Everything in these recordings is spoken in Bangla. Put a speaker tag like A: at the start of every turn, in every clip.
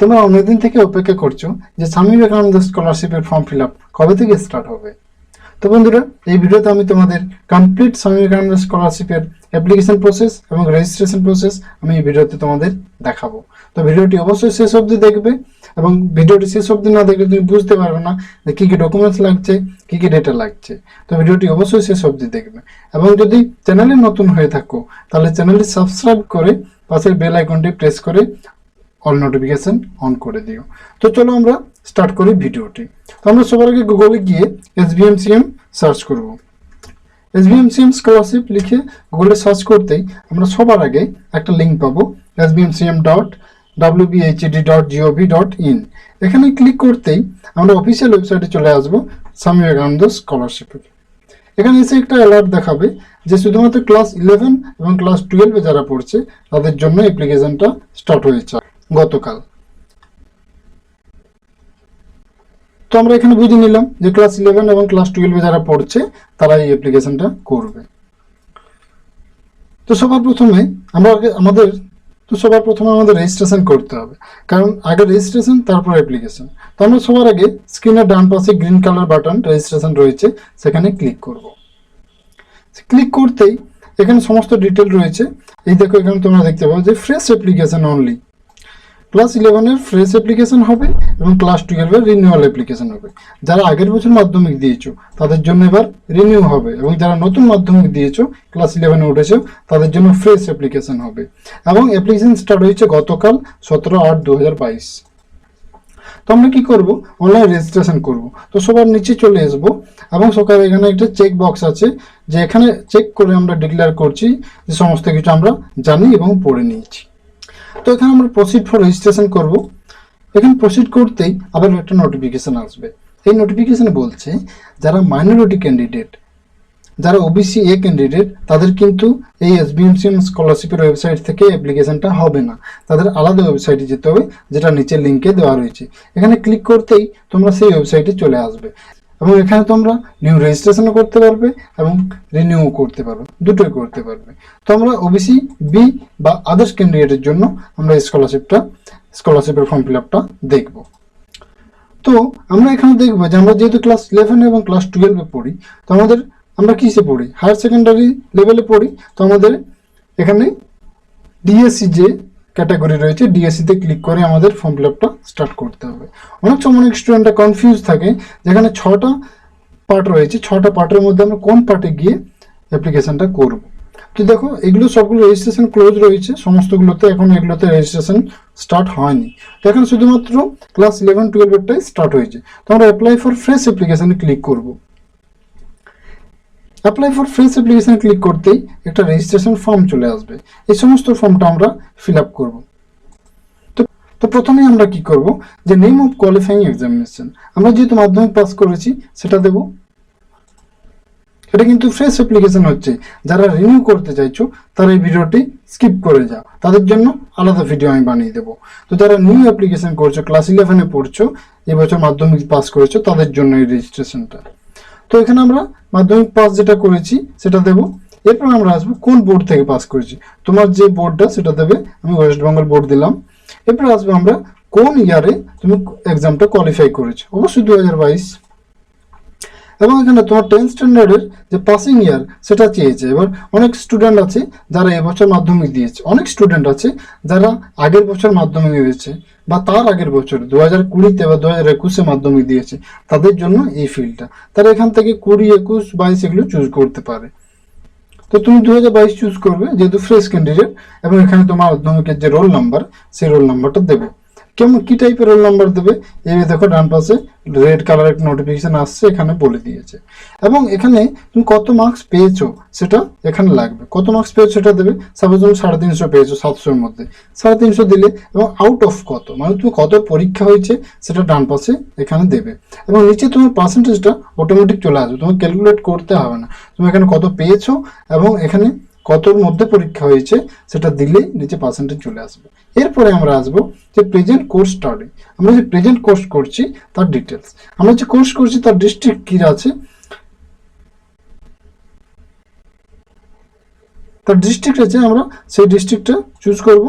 A: তোমরা অনেকদিন থেকে অপেক্ষা করছো যে স্বামী বিবেকানন্দ স্কলারশিপের ফর্ম ফিল আপ কবে থেকে স্টার্ট হবে। তো বন্ধুরা, এই ভিডিওতে আমি তোমাদের কমপ্লিট স্বামী বিবেকানন্দ স্কলারশিপের অ্যাপ্লিকেশন প্রসেস এবং রেজিস্ট্রেশন প্রসেস আমি এই ভিডিওতে তোমাদের দেখাবো। তো ভিডিওটি অবশ্যই শেষ অবধি দেখবে, এবং ভিডিওটি শেষ অবধি না দেখলে তুমি বুঝতে পারবে না যে কী কী ডকুমেন্টস লাগছে, কী কী ডেটা লাগছে। তো ভিডিওটি অবশ্যই শেষ অবধি দেখবে, এবং যদি চ্যানেলে নতুন হয়ে থাকো তাহলে চ্যানেলটি সাবস্ক্রাইব করে পাশের বেল আইকনটি প্রেস করে অল নোটিফিকেশন অন করে দিও। তো চলো আমরা স্টার্ট করি ভিডিওটি। তো আমরা সবার আগে গুগলে গিয়ে SBMCM সার্চ করব। SBMCM স্কলারশিপ লিখে গুগলে সার্চ করতেই আমরা সবার আগে একটা লিঙ্ক পাবো, sbmcm.wbhed.gov.in। এখানে ক্লিক করতেই আমরা অফিসিয়াল ওয়েবসাইটে চলে আসবো স্বামী বিবেকানন্দ স্কলারশিপের। এখানে এসে একটা অ্যালার্ট দেখাবে যে শুধুমাত্র ক্লাস 11 এবং ক্লাস 12 যারা পড়ছে তাদের জন্য অ্যাপ্লিকেশনটা স্টার্ট হয়েছে গতকাল। তো আমরা এখানে বুঝে নিলাম যে ক্লাস 11 এবং ক্লাস 12 যারা পড়ছে তারা এই অ্যাপ্লিকেশনটা করবে। তো সবার প্রথমে আমাদের রেজিস্ট্রেশন করতে হবে, কারণ আগে রেজিস্ট্রেশন তারপর অ্যাপ্লিকেশন। তো আমরা সবার আগে স্ক্রিনের ডান পাশে গ্রিন কালার বাটন রেজিস্ট্রেশন রয়েছে, সেখানে ক্লিক করব। ক্লিক করতেই এখানে সমস্ত ডিটেল রয়েছে। এই দেখো, এখানে তোমরা দেখতে পাবো যে ফ্রেশ অ্যাপ্লিকেশন অনলি। ক্লাস 11-এর ফ্রেশ অ্যাপ্লিকেশন হবে এবং ক্লাস 12-এর রিনিউয়াল অ্যাপ্লিকেশন হবে। যারা আগের বছর মাধ্যমিক দিয়েছো তাদের জন্য এবার রিনিউ হবে, এবং যারা নতুন মাধ্যমিক দিয়েছো ক্লাস 11-এ উঠেছো তাদের জন্য ফ্রেশ অ্যাপ্লিকেশন হবে। এবং অ্যাপ্লিকেশন স্টার্ট হয়েছে গতকাল 17/8/2022। তো আমরা কি করব, অনলাইন রেজিস্ট্রেশন করব। তো সবার নিচে চলে আসবো, এবং সকালে এখানে একটা চেক বক্স আছে যে এখানে চেক করে আমরা ডিক্লেয়ার করছি যে সমস্ত কিছু আমরা জানি এবং পড়ে নিয়েছি। তো এখানে আমরা প্রসিড ফর রেজিস্ট্রেশন করব। এখানে প্রসিড করতেই আবার একটা নোটিফিকেশন আসবে। এই নোটিফিকেশনে বলছে যারা মাইনরিটি ক্যান্ডিডেট, যারা OBC A ক্যান্ডিডেট, তাদের কিন্তু এই SBMCM স্কলারশিপের ওয়েবসাইট থেকে অ্যাপ্লিকেশনটা হবে না, তাদের আলাদা ওয়েবসাইটে যেতে হবে, যেটা নিচের লিঙ্কে দেওয়া রয়েছে। এখানে ক্লিক করতেই তোমরা সেই ওয়েবসাইটে চলে আসবে, এবং এখানে তোমরা নিউ রেজিস্ট্রেশনও করতে পারবে এবং রিনিউ করতে পারবে, দুটোই করতে পারবে। তো আমরা OBC B বা আদার্স ক্যান্ডিডেটের জন্য আমরা এই স্কলারশিপের ফর্ম ফিল আপটা দেখব। তো আমরা এখানে দেখবো যে আমরা যেহেতু ক্লাস 11 এবং ক্লাস 12-এ পড়ি, তো আমরা কিসে পড়ি, হায়ার সেকেন্ডারি লেভেলে পড়ি। তো আমাদের এখানে DSC যে ক্যাটাগরি রয়েছে, DSC-তে ক্লিক করে আমাদের ফর্ম ফিল আপটা স্টার্ট করতে হবে। অনেক স্টুডেন্টরা কনফিউজ থাকে, যেখানে 6টা পার্ট রয়েছে, 6টা পার্টের মধ্যে আমরা কোন পার্টে গিয়ে অ্যাপ্লিকেশনটা করব। তো দেখো, এগুলো সবগুলো রেজিস্ট্রেশন ক্লোজ রয়েছে সমস্তগুলোতে, এখন এগুলোতে রেজিস্ট্রেশন স্টার্ট হয়নি। তো এখন শুধুমাত্র ক্লাস 11-12-এরটাই স্টার্ট হয়েছে। তো আমরা অ্যাপ্লাই ফর ফ্রেশ অ্যাপ্লিকেশনে ক্লিক করব। Apply for fresh application click করতেই একটা রেজিস্ট্রেশন ফর্ম চলে আসবে। এই সমস্ত ফর্মটা আমরা ফিল আপ করবো। তো প্রথমে আমরা কি করব, যে নেম অফ কোয়ালিফাইং এক্সামিনেশন, আমরা যেহেতু মাধ্যমিক পাস করেছি সেটা দেব। এটা কিন্তু ফ্রেশ অ্যাপ্লিকেশন হচ্ছে, যারা রিনিউ করতে চাইছো তারা এই ভিডিওটি স্কিপ করে যাও, তাদের জন্য আলাদা ভিডিও আমি বানিয়ে দেবো। তো যারা নিউ অ্যাপ্লিকেশন করছো, ক্লাস 11-এ পড়ছো, এবছর মাধ্যমিক পাস করেছো, তাদের জন্য এই রেজিস্ট্রেশনটা। তো এখানে আমরা মাধ্যমিক পাস যেটা করেছি সেটা দেব। এরপর আমরা আসবো কোন বোর্ড থেকে পাস করেছি, তোমার যে বোর্ডটা সেটা দেবে। আমি ওয়েস্ট বেঙ্গল বোর্ড দিলাম। এরপর আসবো আমরা কোন ইয়ারে তুমি এক্সামটা কোয়ালিফাই করেছো, অবশ্যই 2022। এবং এখানে তোমার 10th স্ট্যান্ডার্ডের যে পাসিং ইয়ার সেটা চেয়েছে। এবার অনেক স্টুডেন্ট আছে যারা এবছর মাধ্যমিক দিয়েছে, অনেক স্টুডেন্ট আছে যারা আগের বছর মাধ্যমিক দিয়েছে, বা তার আগের বছর 2020-তে বা 2021-এ মাধ্যমিক দিয়েছে, তাদের জন্য এই ফিল্ডটা। তারা এখান থেকে 20, 21, 22 এগুলো চুজ করতে পারে। তো তুমি 2022 চুজ করবে যেহেতু ফ্রেশ ক্যান্ডিডেট, এবং এখানে তোমার মাধ্যমিকের যে রোল নাম্বার সেই রোল নাম্বারটা দেবে। কি টাইপের রোল নাম্বার দেবে, এই দেখো ডান পাশে রেড কালার একটা নোটিফিকেশন আসছে, এখানে বলে দিয়েছে। এবং এখানে তুমি কত মার্কস পেয়েছো সেটা এখানে লাগবে, কত মার্কস পেয়েছো সেটা দেবে। সাপোজ তুমি 350 পেয়েছো 700-এর মধ্যে, 350 দিলে, এবং আউট অফ কত, মানে তুমি কত পরীক্ষা হয়েছে সেটা ডান পাশে এখানে দেবে। এবং নিচে তোমার পার্সেন্টেজটা অটোমেটিক চলে আসবে, তোমাকে ক্যালকুলেট করতে হবে না। তুমি এখানে কত পেয়েছো এবং এখানে কতর মধ্যে পরীক্ষা হয়েছে সেটা দিলেই নিচে পার্সেন্টেজ চলে আসবে। এরপরে আমরা আসবো যে প্রেজেন্ট কোর্স স্টাডি, আমরা যে প্রেজেন্ট কোর্স করছি তার ডিটেলস। আমরা যে কোর্স করছি তার ডিস্ট্রিক্ট কি আছে, তার ডিস্ট্রিক্ট আছে, আমরা সেই ডিস্ট্রিক্টটা চুজ করব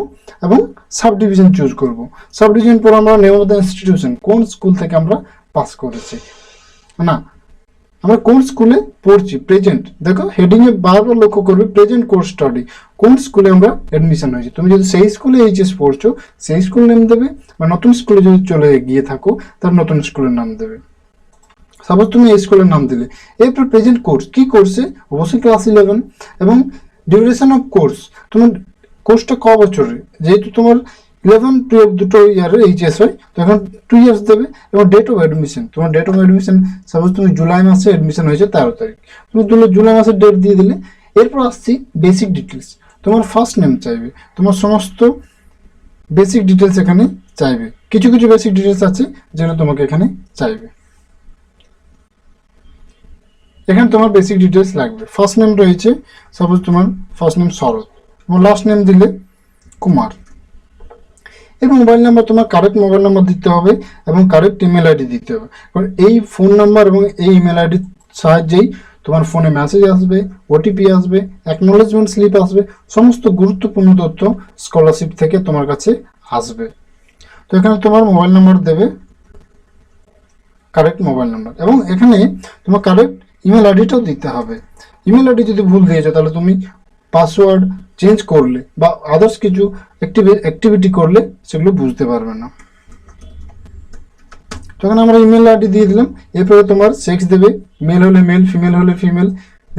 A: এবং সাব ডিভিশন চুজ করব। সাব ডিভিশন পর আমরা নেম অফ দ্য ইনস্টিটিউশন, কোন স্কুল থেকে আমরা পাস করেছি, না আমরা কোন স্কুলে পড়ছি, প্রেজেন্ট। দেখো হেডিংয়ে বারবার লক্ষ্য করবে প্রেজেন্ট কোর্স স্টাডি, কোন স্কুলে আমরা অ্যাডমিশন হয়েছি। তুমি যদি সেই স্কুলে এইচএস পড়ছো সেই স্কুল নেম দেবে, বা নতুন স্কুলে যদি চলে গিয়ে থাকো তার নতুন স্কুলের নাম দেবে। সাপোজ তুমি এই স্কুলের নাম দিলে, এরপর প্রেজেন্ট কোর্স, কি কোর্সে, অবশ্যই ক্লাস 11। এবং ডিউরেশন অফ কোর্স, তোমার কোর্সটা ক বছরের, যেহেতু তোমার 11, 12 দুটো ইয়ারের এইচএস হয়, তো এখন 2 ইয়ার্স দেবে। এবং ডেট অফ অ্যাডমিশন, তোমার ডেট অফ অ্যাডমিশন সাপোজ তুমি জুলাই মাসে অ্যাডমিশন হয়েছে 13 তারিখ, তুমি জুলাই মাসের ডেট দিয়ে দিলে। এরপর আসছি বেসিক ডিটেলস, তোমার ফার্স্ট নেম চাইবে, তোমার সমস্ত বেসিক ডিটেলস এখানে চাইবে। কিছু কিছু বেসিক ডিটেলস আছে যেগুলো তোমাকে এখানে চাইবে। এখানে তোমার বেসিক ডিটেলস লাগবে। ফার্স্ট নেম রয়েছে, সাপোজ তোমার ফার্স্ট নেম শরৎ, এবং লাস্ট নেম দিলে কুমার। এবং মোবাইল নাম্বার, তোমার কারেক্ট মোবাইল নাম্বার দিতে হবে এবং কারেক্ট ইমেল আইডি দিতে হবে, কারণ এই ফোন নাম্বার এবং এই ইমেল আইডির সাহায্যেই তোমার ফোনে মেসেজ আসবে, ওটিপি আসবে, অ্যাকনোলেজমেন্ট স্লিপ আসবে, সমস্ত গুরুত্বপূর্ণ তথ্য স্কলারশিপ থেকে তোমার কাছে আসবে। তো এখানে তোমার মোবাইল নাম্বার দেবে, কারেক্ট মোবাইল নাম্বার, এবং এখানে তোমার কারেক্ট ইমেল আইডিটাও দিতে হবে। ইমেল আইডি যদি ভুল দিয়েছো তাহলে তুমি পাসওয়ার্ড চেঞ্জ করলে বা আদার্স কিছু অ্যাক্টিভিটি করলে সেগুলো বুঝতে পারবে না। তখন আমরা ইমেল আইডি দিয়ে দিলাম। এরপরে তোমার সেক্স দেবে, মেল হলে মেল, ফিমেল হলে ফিমেল,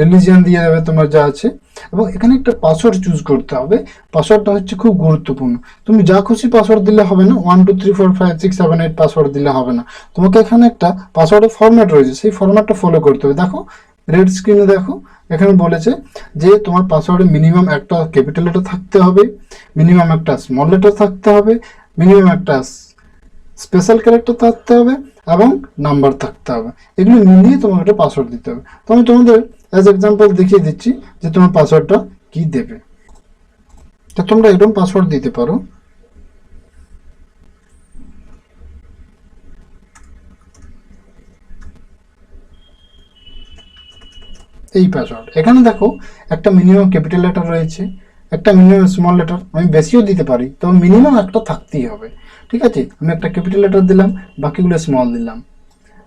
A: রিলিজিয়ান দিয়ে দেবে তোমার যা আছে। এবং এখানে একটা পাসওয়ার্ড চুজ করতে হবে। পাসওয়ার্ডটা হচ্ছে খুব গুরুত্বপূর্ণ। তুমি যা খুশি পাসওয়ার্ড দিলে হবে না, 1 2 3 4 5 6 7 8 পাসওয়ার্ড দিলে হবে না। তোমাকে এখানে একটা পাসওয়ার্ডের ফরম্যাট রয়েছে, সেই ফরম্যাটটা ফলো করতে হবে। দেখো রেড স্ক্রিনে দেখো এখানে বলেছে যে তোমার পাসওয়ার্ডে মিনিমাম একটা ক্যাপিটাল লেটার থাকতে হবে, মিনিমাম একটা স্মল লেটার থাকতে হবে, মিনিমাম একটা স্পেশাল ক্যারেক্টার থাকতে হবে এবং নাম্বার থাকতে হবে। এগুলো মিলিয়ে তোমাকে একটা পাসওয়ার্ড দিতে হবে। তো আমি তোমাদের অ্যাজ এক্সাম্পল দেখিয়ে দিচ্ছি যে তোমার পাসওয়ার্ডটা কি দেবে। তো তোমরা এরকম পাসওয়ার্ড দিতে পারো। এই পাসওয়ার্ড এখানে দেখো একটা মিনিমাম ক্যাপিটাল লেটার রয়েছে, একটা মিনিমাম স্মল লেটার, আমি বেশিও দিতে পারি, তবে মিনিমাম একটা থাকতেই হবে। ঠিক আছে, আমি একটা ক্যাপিটাল লেটার দিলাম, বাকিগুলো স্মল দিলাম,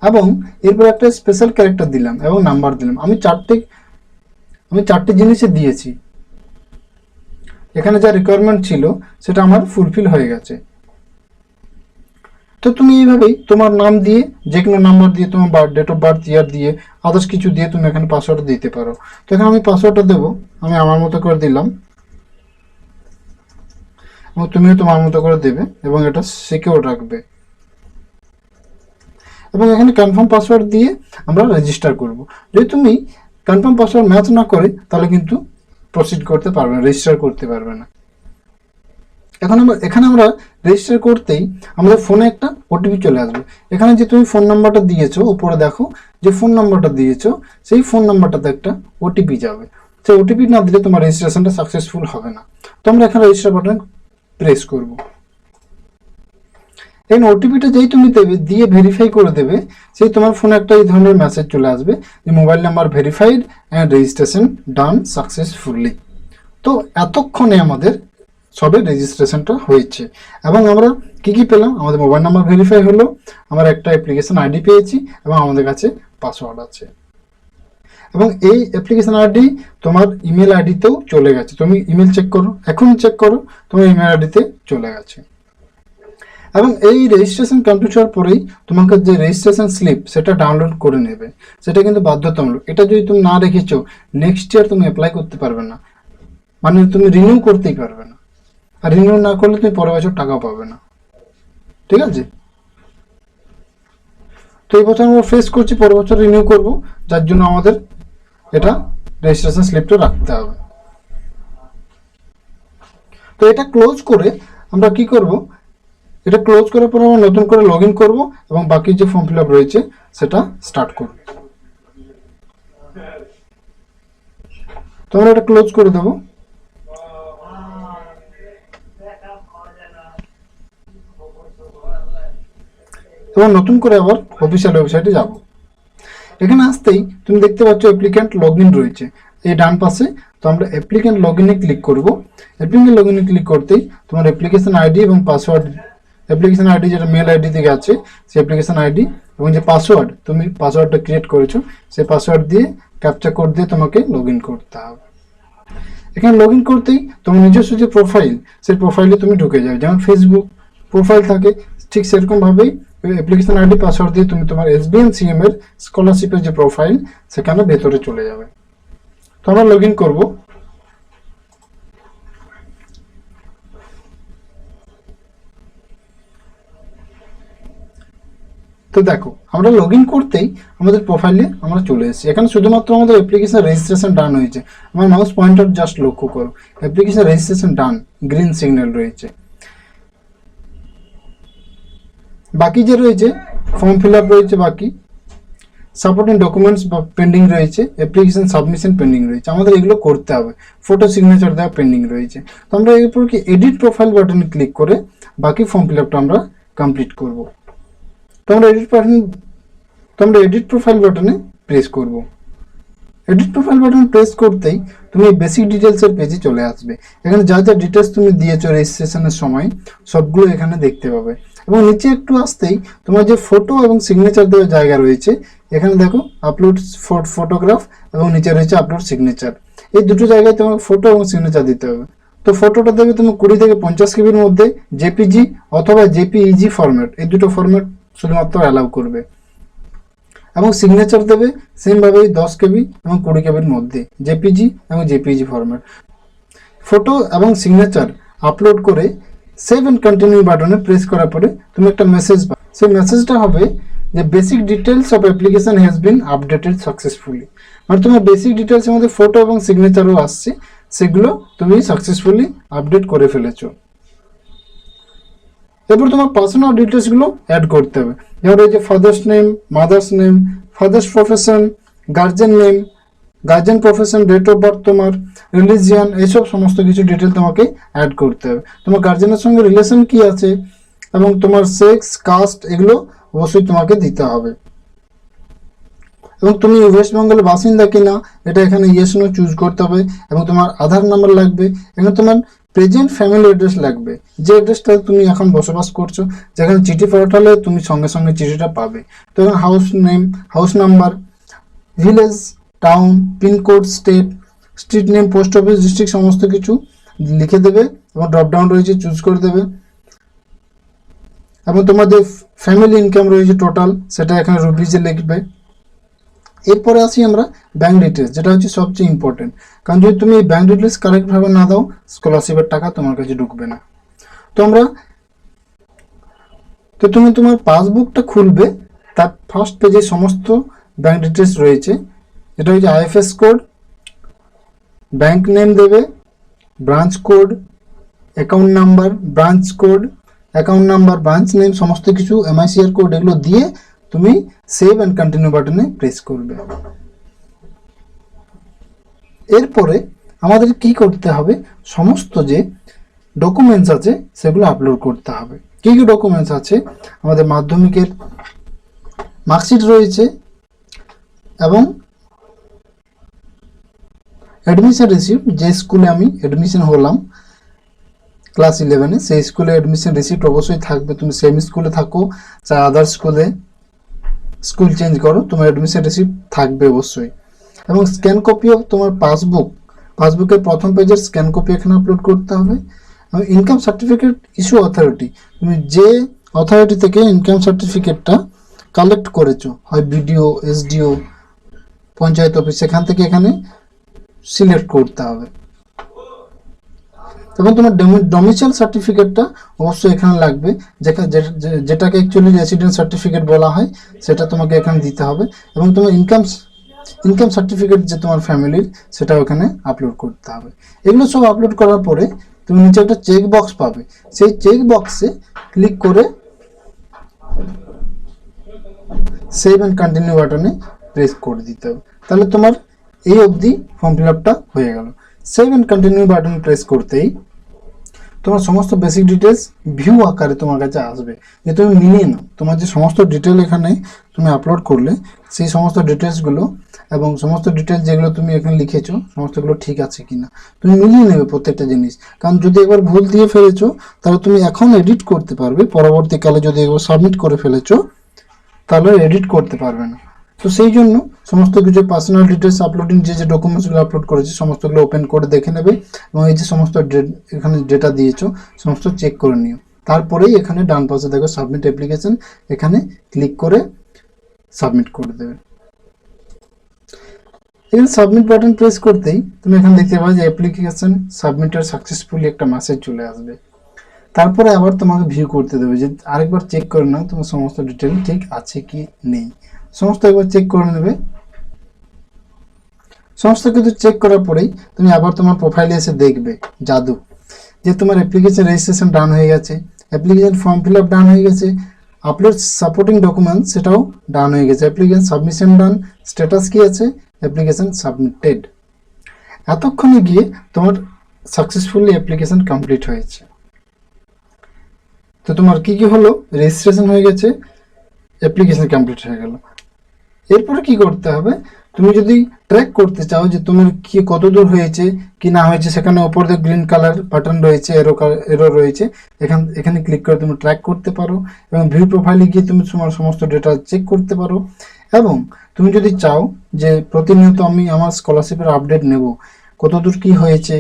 A: এবং এরপর একটা স্পেশাল ক্যারেক্টার দিলাম এবং নাম্বার দিলাম। আমি চারটে জিনিসে দিয়েছি। এখানে যা রিকোয়ারমেন্ট ছিল সেটা আমার ফুলফিল হয়ে গেছে। তো তুমি এইভাবেই তোমার নাম দিয়ে, যে কোনো নাম্বার দিয়ে, তোমার ডেট অফ বার্থ ইয়ার দিয়ে, আদার্স কিছু দিয়ে তুমি এখানে পাসওয়ার্ড দিতে পারো। তো এখানে আমি পাসওয়ার্ডটা দেবো, আমি আমার মতো করে দিলাম, এবং তুমিও তোমার মতো করে দেবে এবং এটা সিকিউর রাখবে। এবং এখানে কনফার্ম পাসওয়ার্ড দিয়ে আমরা রেজিস্টার করব। যদি তুমি কনফার্ম পাসওয়ার্ড ম্যাচ না করে তাহলে কিন্তু প্রসিড করতে পারবে না, রেজিস্টার করতে পারবে না। এখানে আমরা রেজিস্টার করতেই আমাদের ফোনে একটা ওটিপি চলে আসবে। এখানে যে তুমি ফোন নাম্বারটা দিয়েছো, উপরে দেখো যে ফোন নাম্বারটা দিয়েছো, সেই ফোন নাম্বারটাতে একটা ওটিপি যাবে। সেই ওটিপি না দিলে তোমার রেজিস্ট্রেশনটা সাকসেসফুল হবে না। তো আমরা এখানে রেজিস্টার বাটন প্রেস করব। এই ওটিপিটা যেই তুমি দেবে, দিয়ে ভেরিফাই করে দেবে, সেই তোমার ফোনে একটা এই ধরনের মেসেজ চলে আসবে যে mobile number verified and registration done successfully. তো এতক্ষণে আমাদের সবে রেজিস্ট্রেশনটা হয়েছে এবং আমরা কি পেলাম, আমাদের মোবাইল নাম্বার ভেরিফাই হলো, আমরা একটা অ্যাপ্লিকেশন আইডি পেয়েছি এবং আমাদের কাছে পাসওয়ার্ড আছে। এবং এই অ্যাপ্লিকেশন আইডি তোমার ইমেল আইডিতেও চলে গেছে। তুমি ইমেল চেক করো, এখন চেক করো, তোমার ইমেল আইডিতে চলে গেছে। এবং এই রেজিস্ট্রেশন কমপ্লিট হওয়ার পরেই তোমাকে যে রেজিস্ট্রেশন স্লিপ সেটা ডাউনলোড করে নেবে, সেটা কিন্তু বাধ্যতামূলক। এটা যদি তুমি না রেখেছো, নেক্সট ইয়ার তুমি অ্যাপ্লাই করতে পারবে না, মানে তুমি রিনিউ করতেই পারবে না। আর রিনিউ না করলে তুমি পরের বছর টাকাও পাবে না। ঠিক আছে, তো এই বছর আমরা ফেস করছি, পরের বছর রিনিউ করবো, যার জন্য আমাদের এটা রেজিস্ট্রেশন স্লিপটা রাখতে হবে। তো এটা ক্লোজ করে আমরা কি করব, এটা ক্লোজ করার পর আমরা নতুন করে লগ ইন করবো এবং বাকি যে ফর্ম ফিল আপ রয়েছে সেটা স্টার্ট করব। তো আমরা এটা ক্লোজ করে দেবো। এবং নতুন করে আবার অফিসিয়াল ওয়েবসাইটে যাব। এখানে আসতেই তুমি দেখতে পাচ্ছ অ্যাপ্লিক্যান্ট লগ ইন রয়েছে। এই ডান পাশে। তো আমরা অ্যাপ্লিকেন্ট লগইনে ক্লিক করব। অ্যাপ্লিকেন্ট লগইনে ক্লিক করতেই তোমার অ্যাপ্লিকেশন আইডি এবং পাসওয়ার্ড, অ্যাপ্লিকেশন আইডি যেটা মেল আইডি থেকে আছে সেই অ্যাপ্লিকেশন আইডি এবং যে পাসওয়ার্ড তুমি পাসওয়ার্ডটা ক্রিয়েট করেছো সেই পাসওয়ার্ড দিয়ে ক্যাপচা কোড দিয়ে তোমাকে লগইন করতে হবে। এখানে লগইন করতেই তোমার নিজস্ব যে প্রোফাইল সেই প্রোফাইলে তুমি ঢুকে যাবে। যেমন ফেসবুক প্রোফাইল থাকে ঠিক সেরকমভাবেই অ্যাপ্লিকেশন আইডি পাসওয়ার্ড দিয়ে তুমি তোমার SBNCM এর স্কলারশিপের যে প্রোফাইল সেখানে ভেতরে চলে যাবে। তো আমরা লগইন করব। তো দেখো আমরা লগইন করতেই আমাদের প্রোফাইলে আমরা চলে এসেছি। এখানে শুধুমাত্র আমাদের অ্যাপ্লিকেশন রেজিস্ট্রেশন ডান হয়েছে। আমার মাউস পয়েন্টার জাস্ট লক্ষ্য করো, অ্যাপ্লিকেশন রেজিস্ট্রেশন ডান, গ্রিন সিগন্যাল রয়েছে। বাকি যে রয়েছে ফর্ম ফিল আপ রয়েছে, বাকি সাপোর্টিং ডকুমেন্টস বা পেন্ডিং রয়েছে, অ্যাপ্লিকেশন সাবমিশন পেন্ডিং রয়েছে। আমাদের এগুলো করতে হবে। ফটো সিগনেচার দেওয়া পেন্ডিং রয়েছে। তো আমরা এরপর কি এডিট প্রোফাইল বাটনে ক্লিক করে বাকি ফর্ম ফিল আপটা আমরা কমপ্লিট করব। তো আমরা এডিট প্রোফাইল বাটনে প্রেস করব। এডিট প্রোফাইল বাটন প্রেস করতেই তুমি বেসিক ডিটেলসের পেজে চলে আসবে। এখানে যা যা ডিটেলস তুমি দিয়েছো রেজিস্ট্রেশনের সময় সবগুলো এখানে দেখতে পাবে। এবং নিচে একটু আসতেই তোমার যে ফটো এবং সিগনেচার দেওয়ার জায়গা রয়েছে, এখানে দেখো আপলোড ফটোগ্রাফ এবং নিচে রয়েছে আপলোড সিগনেচার। এই দুটো জায়গায় তোমার ফটো এবং সিগনেচার দিতে হবে। তো ফটোটা দেবে তুমি 20 থেকে 50 কেবির মধ্যে, জেপিজি অথবা জেপিইজি ফরম্যাট, এই দুটো ফরম্যাট শুধুমাত্র অ্যালাউ করবে। এবং সিগনেচার দেবে সেমভাবেই 10 কেবি এবং 20 কেবির মধ্যে, জেপিজি এবং জেপিইজি ফরম্যাট। ফটো এবং সিগনেচার আপলোড করে সেভ অ্যান্ড কন্টিনিউ বাটনে প্রেস করার পরে তুমি একটা মেসেজ পাবে। সেই মেসেজটা হবে যে basic details of application has been updated successfully. মানে তোমার বেসিক ডিটেলসের মধ্যে ফটো এবং সিগনেচারও আসছে, সেগুলো তুমি সাকসেসফুলি আপডেট করে ফেলেছো। এরপর তোমার পার্সোনাল ডিটেলসগুলো অ্যাড করতে হবে। যেমন এই যে father's name, mother's name, father's profession, guardian name, guardian profession, date of birth, তোমার রিলিজিয়ান, এইসব সমস্ত কিছু ডিটেল তোমাকে অ্যাড করতে হবে। তোমার গার্জেনের সঙ্গে রিলেশন কি আছে এবং তোমার সেক্স, কাস্ট, এগুলো অবশ্যই তোমাকে দিতে হবে। এবং তুমি ওয়েস্ট বেঙ্গলের বাসিন্দা কিনা এটা এখানে ইয়েস নো চুজ করতে হবে। এবং তোমার আধার নাম্বার লাগবে। এখানে তোমার প্রেজেন্ট ফ্যামিলি অ্যাড্রেস লাগবে, যে অ্যাড্রেসটা তুমি এখন বসবাস করছো, যেখানে চিঠি পাঠালে তুমি সঙ্গে সঙ্গে চিঠিটা পাবে। তো এখানে house name, house number, village, town, pincode, street name, post office, district সমস্ত কিছু লিখে দেবে এবং ড্রপডাউন রয়েছে চুজ করে দেবে। এবং তোমাদের ফ্যামিলি ইনকাম রয়েছে টোটাল, সেটা এখানে রুপিজে লিখবে। এরপরে আসি আমরা ব্যাঙ্ক ডিটেলস, যেটা হচ্ছে সবচেয়ে ইম্পর্টেন্ট। কারণ যদি তুমি ব্যাঙ্ক ডিটেলস কারেক্টভাবে না দাও, স্কলারশিপের টাকা তোমার কাছে ঢুকবে না। তুমি তোমার পাসবুকটা খুলবে, তার ফার্স্ট পেজে সমস্ত ব্যাঙ্ক ডিটেলস রয়েছে। এটা হচ্ছে IFS কোড, ব্যাঙ্ক নেম দেবে, branch code, account number, branch code, account number, branch name, সমস্ত কিছু MICR কোড, এগুলো দিয়ে তুমি সেভ অ্যান্ড কন্টিনিউ বাটনে প্রেস করবে। এরপরে আমাদের কি করতে হবে, সমস্ত যে ডকুমেন্টস আছে সেগুলো আপলোড করতে হবে। কি কি ডকুমেন্টস আছে, আমাদের মাধ্যমিকের মার্কশিট রয়েছে এবং অ্যাডমিশন রিসিপ্ট, যে স্কুলে আমি অ্যাডমিশন হলাম ক্লাস 11-এ, সেই স্কুলে অ্যাডমিশন রিসিপ্ট অবশ্যই থাকবে। তুমি সেম স্কুলে থাকো চাই আদার স্কুলে স্কুল চেঞ্জ করো, তোমার অ্যাডমিশন রিসিপ্ট থাকবে অবশ্যই। এবং স্ক্যান কপি অফ তোমার পাসবুকের প্রথম পেজের স্ক্যান কপি এখানে আপলোড করতে হবে। এবং ইনকাম সার্টিফিকেট ইস্যু অথরিটি, তুমি যে অথরিটি থেকে ইনকাম সার্টিফিকেটটা কালেক্ট করেছো, হয় BDO, SDO, পঞ্চায়েত অফিস, সেখান থেকে এখানে সিলেক্ট করতে হবে। এবং তোমার ডোমিসাইল সার্টিফিকেটটা অবশ্যই এখানে লাগবে, যেটাকে অ্যাকচুয়ালি রেসিডেন্ট সার্টিফিকেট বলা হয়, সেটা তোমাকে এখানে দিতে হবে। এবং তোমার ইনকাম সার্টিফিকেট যে তোমার ফ্যামিলির, সেটা ওখানে আপলোড করতে হবে। এগুলো সব আপলোড করার পরে তুমি নিচে একটা চেক বক্স পাবে, সেই চেক বক্সে ক্লিক করে সেভ অ্যান্ড কন্টিনিউ বাটনে প্রেস করে দিতে হবে। তাহলে তোমার এই অবধি ফর্ম ফিল আপটা হয়ে গেল। Save and continue button press করতেই তোমার সমস্ত বেসিক ডিটেলস ভিউ আকারে তোমার কাছে আসবে, যে তুমি মিলিয়ে নাও তোমার যে সমস্ত ডিটেল এখানে তুমি আপলোড করলে সেই সমস্ত ডিটেলসগুলো এবং সমস্ত ডিটেলস যেগুলো তুমি এখানে লিখেছো সমস্তগুলো ঠিক আছে কিনা তুমি মিলিয়ে নেবে প্রত্যেকটা জিনিস। কারণ যদি একবার ভুল দিয়ে ফেলেছো তাহলে তুমি এখন এডিট করতে পারবে, পরবর্তীকালে যদি একবার সাবমিট করে ফেলেছো তাহলে এডিট করতে পারবে না। তো সেই জন্য সমস্ত কিছু পার্সোনাল ডিটেলস আপলোডিং যে ডকুমেন্টসগুলো আপলোড করেছে সমস্তগুলো ওপেন করে দেখে নেবে এবং এই যে সমস্ত এখানে ডেটা দিয়েছো সমস্ত চেক করে নিও। তারপরেই এখানে ডান পাশে দেখো সাবমিট অ্যাপ্লিকেশন, এখানে ক্লিক করে সাবমিট করে দেবে। এখানে সাবমিট বাটন প্রেস করতেই তুমি এখানে দেখতে পাবে যে অ্যাপ্লিকেশন সাবমিটেড সাকসেসফুলি একটা মেসেজ চলে আসবে। তারপরে আবার তোমাকে ভিউ করতে দেবে, যে আরেকবার চেক করে নাও তোমার সমস্ত ডিটেল ঠিক আছে কি নেই, সমস্ত একবার চেক করে নেবে। সমস্ত কিছু চেক করার পরেই তুমি আবার তোমার প্রোফাইলে এসে দেখবে জাদু, যে তোমার অ্যাপ্লিকেশন রেজিস্ট্রেশন ডান হয়ে গেছে, অ্যাপ্লিকেশন ফর্ম ফিল আপ ডান হয়ে গেছে, আপলোড সাপোর্টিং ডকুমেন্ট সেটাও ডান হয়ে গেছে, অ্যাপ্লিকেশন সাবমিশন ডান, স্ট্যাটাস কি আছে অ্যাপ্লিকেশন সাবমিটেড। এতক্ষণে গিয়ে তোমার সাকসেসফুলি অ্যাপ্লিকেশন কমপ্লিট হয়েছে। তো তোমার কি কি হলো, রেজিস্ট্রেশন হয়ে গেছে, অ্যাপ্লিকেশন কমপ্লিট হয়ে গেল। এরপরে কি করতে হবে, তুমি যদি ট্র্যাক করতে চাও যে তোমার কি কত দূর হয়েছে কি না হয়েছে, সেখানে ওপর দিয়ে গ্রিন কালার বাটন রয়েছে, এরো রয়েছে, এখানে ক্লিক করে তুমি ট্র্যাক করতে পারো এবং ভিউ প্রোফাইলে গিয়ে তুমি তোমার সমস্ত ডেটা চেক করতে পারো। এবং তুমি যদি চাও যে প্রতিনিয়ত আমি আমার স্কলারশিপের আপডেট নেব, কত দূর কি হয়েছে,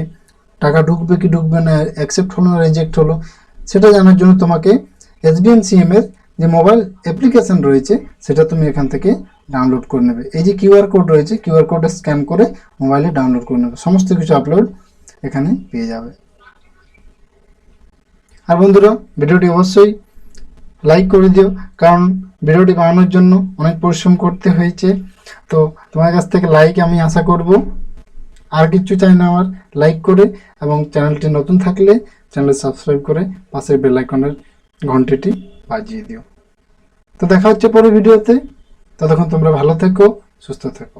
A: টাকা ঢুকবে কি ঢুকবে না, অ্যাকসেপ্ট হলো না রিজেক্ট হলো, সেটা জানার জন্য তোমাকে SBMCM এর যে মোবাইল অ্যাপ্লিকেশন রয়েছে সেটা তুমি এখান থেকে ডাউনলোড করে নেবে। এই যে কিউআর কোড রয়েছে, কিউআর কোডে স্ক্যান করে মোবাইলে ডাউনলোড করে নেবে, সমস্ত কিছু আপলোড এখানে পেয়ে যাবে। আর বন্ধুরা ভিডিওটি অবশ্যই লাইক করে দিও, কারণ ভিডিওটি বানানোর জন্য অনেক পরিশ্রম করতে হয়েছে। তো তোমার কাছ থেকে লাইক আমি আশা করব, আর কিছু চাই না আমার, লাইক করে এবং চ্যানেলটি নতুন থাকলে চ্যানেল সাবস্ক্রাইব করে পাশের বেল আইকনের ঘন্টিটি বাজিয়ে দিও। তো দেখা হচ্ছে পরের ভিডিওতে, ততক্ষণ তোমরা ভালো থেকো, সুস্থ থেকো।